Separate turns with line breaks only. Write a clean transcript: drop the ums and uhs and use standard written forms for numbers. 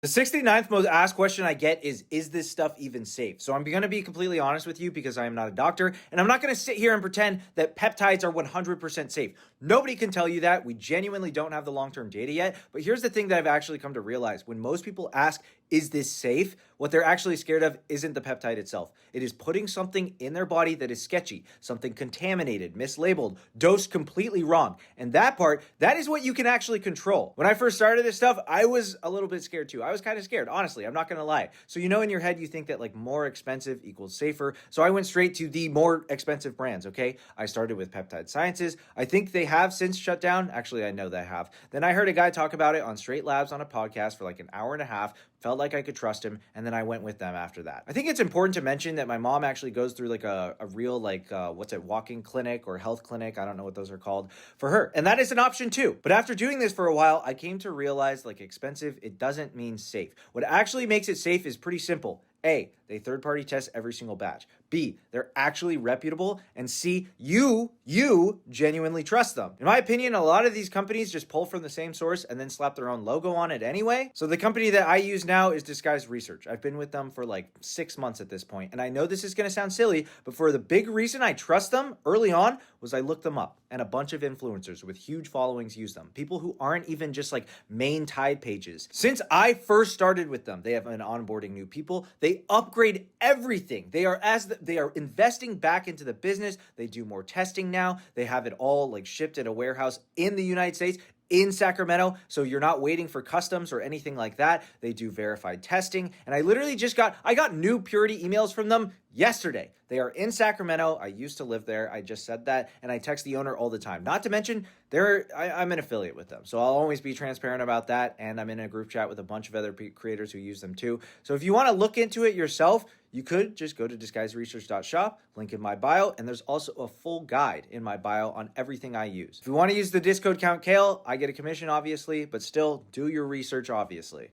The 69th most asked question I get is this stuff even safe? So I'm going to be completely honest with you because I am not a doctor, and I'm not going to sit here and pretend that peptides are 100% safe. Nobody can tell you that. We genuinely don't have the long-term data yet. But here's the thing that I've actually come to realize. When most people ask, is this safe? What they're actually scared of isn't the peptide itself. It is putting something in their body that is sketchy, something contaminated, mislabeled, dosed completely wrong. And that part, that is what you can actually control. When I first started this stuff, I was a little bit scared too. I was kind of scared, honestly. I'm not going to lie. So, in your head, you think that like more expensive equals safer. So I went straight to the more expensive brands, okay? I started with Peptide Sciences. I think they have since shut down. Actually, I know they have. Then I heard a guy talk about it on Straight Labs on a podcast for like an hour and a half. Felt like I could trust him, and then I went with them after that. I think it's important to mention that my mom actually goes through like a real walking clinic or health clinic. I don't know what those are called for her. And that is an option too. But after doing this for a while, I came to realize like expensive, it doesn't mean safe. What actually makes it safe is pretty simple. A, they third-party test every single batch. B, they're actually reputable. And C, you genuinely trust them. In my opinion, a lot of these companies just pull from the same source and then slap their own logo on it anyway. So the company that I use now is Disguised Research. I've been with them for like 6 months at this point. And I know this is going to sound silly, but for the big reason I trust them early on was I looked them up. And a bunch of influencers with huge followings use them. People who aren't even just like main Tide pages. Since I first started with them, they have been onboarding new people. They upgrade everything. They are investing back into the business. They do more testing now. They have it all like shipped at a warehouse in the United States, in Sacramento, so you're not waiting for customs or anything like that. They do verified testing, and I literally I got new purity emails from them yesterday. They are in Sacramento. I used to live there. I just said that, and I text the owner all the time. Not to mention, I'm an affiliate with them, so I'll always be transparent about that, and I'm in a group chat with a bunch of other creators who use them too. So if you want to look into it yourself, you could just go to disguisedresearch.shop, link in my bio, and there's also a full guide in my bio on everything I use. If you want to use the discode count Kale, I get a commission, obviously, but still do your research, obviously.